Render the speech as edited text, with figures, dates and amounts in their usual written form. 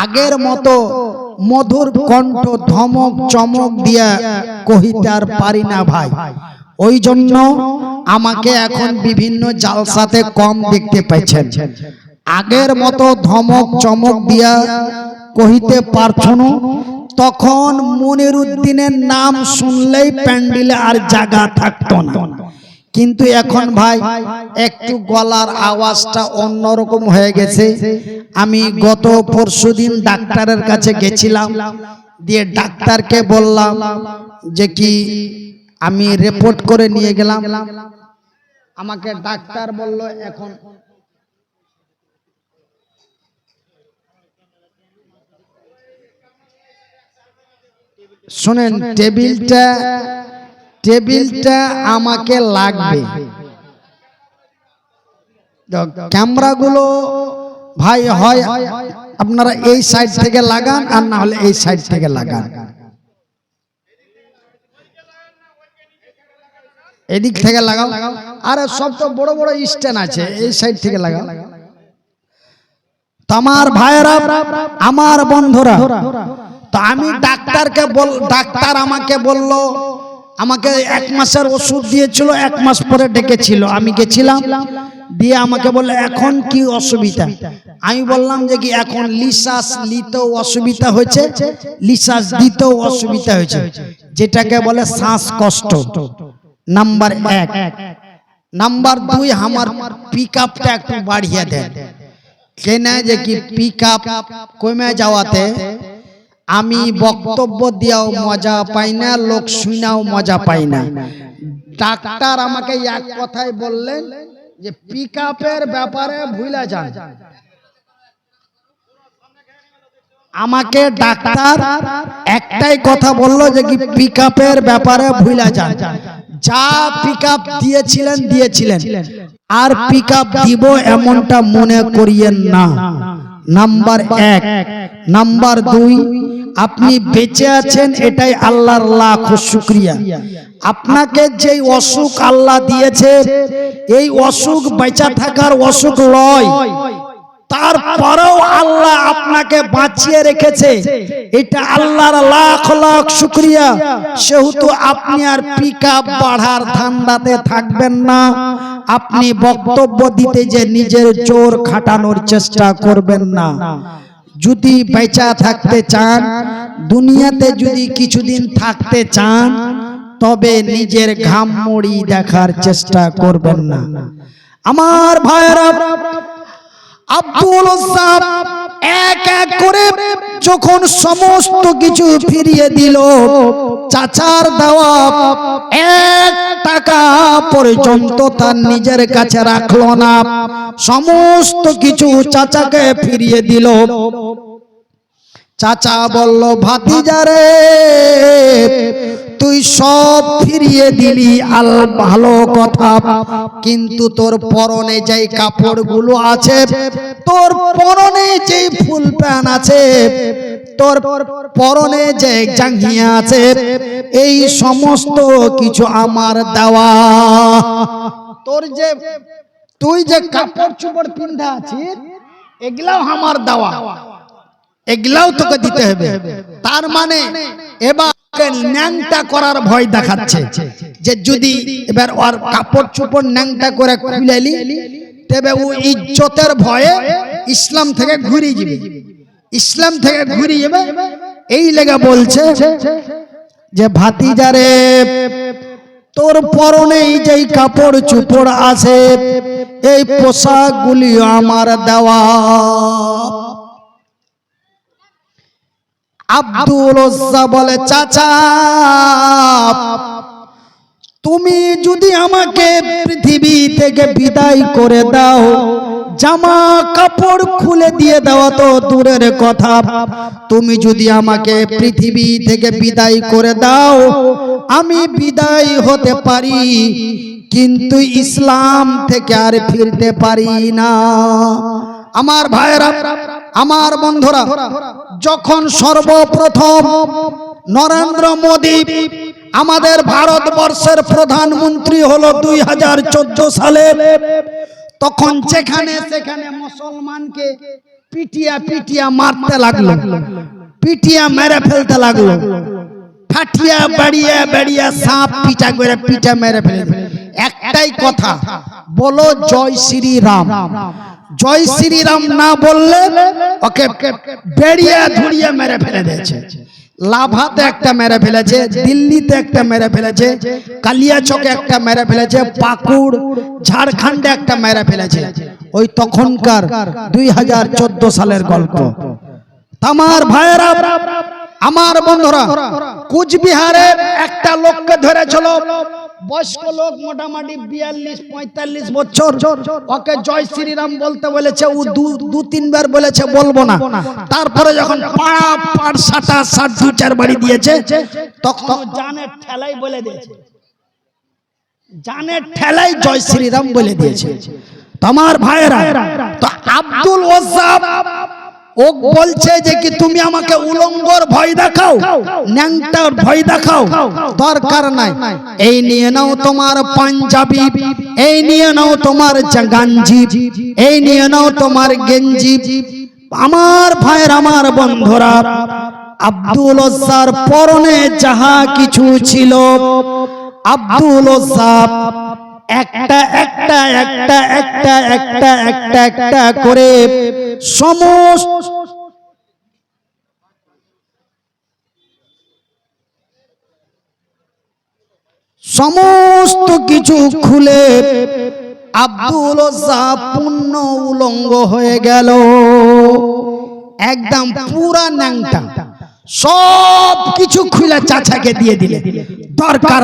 আগের মতো মধুর কণ্ঠ ধমক চমক দিয়া কহিতে আর পারি না ভাই। ওই জন্য আমাকে এখন বিভিন্ন জালসাতে কম দেখতে পাচ্ছেন। আগের মতো ধমক চমক দিয়া কহিতে পারছ না। তখন মনিরউদ্দিনের নাম শুনলেই প্যান্ডেলে আর জায়গা থাকতো না। কিন্তু এখন ভাই একটু গলার আওয়াজটা অন্যরকম হয়ে গেছে। আমি গত পরশুদিন ডাক্তারের কাছে গেছিলাম, দিয়ে ডাক্তারকে বললাম যে কি আমি রিপোর্ট করে নিয়ে গেলাম। আমাকে ডাক্তার বলল এখন শুনেন, টেবিলটা আমাকে লাগবে। ক্যামেরাগুলো ভাই হয় আপনারা এই সাইড থেকে লাগান, আর না হলে এই সাইড থেকে লাগান। এদিক থেকে লাগাও। আরে সব তো বড় বড় স্ট্যান্ড আছে, এই সাইড থেকে লাগাও। আমার ভাইরা, আমার বন্ধুরা, তো আমি ডাক্তার আমাকে বলল, আমাকে 1 মাসের ওষুধ দিয়েছিল, 1 মাস পরে ডেকেছিল। আমি গেছিলাম, দিয়ে আমাকে বলল এখন কি অসুবিধা। আমি বললাম যে কি এখন লিসাস নিতেও অসুবিধা হয়েছে, লিসাস দিতেও অসুবিধা হয়েছে, যেটাকে বলে শ্বাসকষ্ট। নাম্বার 1। নাম্বার 2, আমার পিকআপটা একটু বাড়িয়ে দেন। কেন যে কি পিকআপ কমে যাওয়াতে আমি বক্তব্য দিয়াও মজা পাই না, লোক শুনাও মজা পাই না। ডাক্তার আমাকে এক কথাই বললেন যে পিকআপের ব্যাপারে ভুলে যান। আমাকে ডাক্তার একটাই কথা বললো যে কি পিকআপের ব্যাপারে ভুলে যান। যা পিকআপ দিয়েছিলেন আর পিকআপ দিব এমনটা মনে করিয়েন না। নাম্বার 1। নাম্বার 2, আপনি বেঁচে আছেন এটাই আল্লাহর লাখ শুকরিয়া। আপনাকে যেই অসুখ আল্লাহ দিয়েছে, এই অসুখ বেঁচে থাকার অসুখ নয়, তারপরেও আল্লাহ আপনাকে বাঁচিয়ে রেখেছে, এটা আল্লাহর লাখ লাখ শুকরিয়া। সেহেতু আপনি আর পিকআপ বাড়ার ধান্দাতে থাকবেন না। আপনি বক্তব্য দিতে যে নিজের জোর খাটানোর চেষ্টা করবেন না। যদি বেঁচে থাকতে চান, দুনিয়াতে যদি কিছুদিন থাকতে চান, তবে নিজের ঘাম মুড়ি দেখার চেষ্টা করবেন না। আমার ভাইরা, আব্দুল সাব এক এক করে যখন সমস্ত কিছু ফিরিয়ে দিল, চাচার দেওয়া 1 টাকা পর্যন্ত তার নিজের কাছে রাখলো না, সমস্ত কিছু চাচাকে ফিরিয়ে দিল। চাচা বলল, ভাতিজারে তুই সব ফিরিয়ে দিলি, আল ভালো কথা, কিন্তু তোর পরনে যেই কাপড়গুলো আছে, তোর পরনে যেই ফুল প্যান্ট আছে, তোর পরনে যে জাঙ্গিয়া আছে, এই সমস্ত কিছু আমার দেওয়া। তুই যে কাপড় চোপড় পিন্ধা আছিস, এগুলাও আমার দেওয়া, এগুলাও তোকে দিতে হবে। তার মানে এবার ন্যাংটা করার ভয় দেখাচ্ছে, যে যদি এবার ওর কাপড় চোপড় ন্যাংটা করে খুলেলি, তবে ও ইজ্জতের ভয়ে ইসলাম থেকে ঘুরে যাবে, ইসলাম থেকে ঘুরে যাবে। এই লেগে বলছে যে ভাতিজারে তোর পরনে যেই কাপড় চোপড় আছে, এই পোশাকগুলি আমার দেওয়া। আব্দুল ওজ্জা বলে, চাচা তুমি যদি আমাকে পৃথিবী থেকে বিদায় করে দাও, জামা কাপড় খুলে দিয়ে দেওয়া তো দূরের কথা, তুমি যদি আমাকে পৃথিবী থেকে বিদায় করে দাও, আমি বিদায় হতে পারি, কিন্তু ইসলাম থেকে আর ফিরতে পারি না। আমার ভাইরা, আমার বন্ধুরা, যখন সর্বপ্রথম নরেন্দ্র মোদী আমাদের ভারতবর্ষের প্রধানমন্ত্রী হলো 2014 সালে, তখন যেখানে সেখানে মুসলমানকে পিটিয়া পিটিয়া মারতে লাগলো, পিটিয়া মেরে ফেলতে লাগলো, ফাটিয়া বাড়িয়া বাড়িয়া সাপ পিটা করে পিটা মেরে ফেলে। একটাই কথা, বলো জয় শ্রী রাম। জয় শ্রী রাম না বললে ওকে বেড়িয়া ধুড়িয়া মেরে ফেলে দিয়েছে। লাভাতে একটা মেরে ফেলেছে, দিল্লিতে একটা মেরে ফেলেছে, কালিয়াচকে একটা মেরে ফেলেছে, পাকুড় ঝাড়খণ্ডে একটা মেরে ফেলেছে। ওই তখনকার 2014 সালের গল্প। আমার ভাইয়েরা, আমার বন্ধুরা, কুচবিহারে একটা লোককে ধরেছিল, বয়স্ক লোক, মোটামুটি 42-45 বছর। ওকে জয় শ্রীরাম বলতে বলেছে, ও দু তিনবার বলেছে বলবো না। তারপরে যখন পাড়া পাড় সাটা 7-4 বাড়ি দিয়েছে, তখন জানের ঠেলাই বলে দিয়েছে, জানের ঠেলাই জয় শ্রীরাম বলে দিয়েছে। তোমার ভাইয়েরা, তো আব্দুল ওয়াহাব ও বলছে যে কি তুমি আমাকে উলঙ্গর ভয় দেখাও, ন্যাংটার ভয় দেখাও, দরকার নাই। এই নিয়ে নাও তোমার পাঞ্জাবি, এই নিয়ে নাও তোমার গাঞ্জি, এই নিয়ে নাও তোমার গেঞ্জি। আমার ভাইয়ের, আমার বন্ধুরা, আব্দুল ওয়াহাব পরনে যাহা কিছু ছিল, আব্দুল ওয়াহাব একটা একটা একটা একটা একটা একটা একটা করে সমস্ত কিছু খুলে আব্দুল ওয়াহাব পূর্ণ উলঙ্গ হয়ে গেল, একদম পুরা ন্যাংটা, সব কিছু খুলে চাচাকে দিয়ে দিলে। দরকার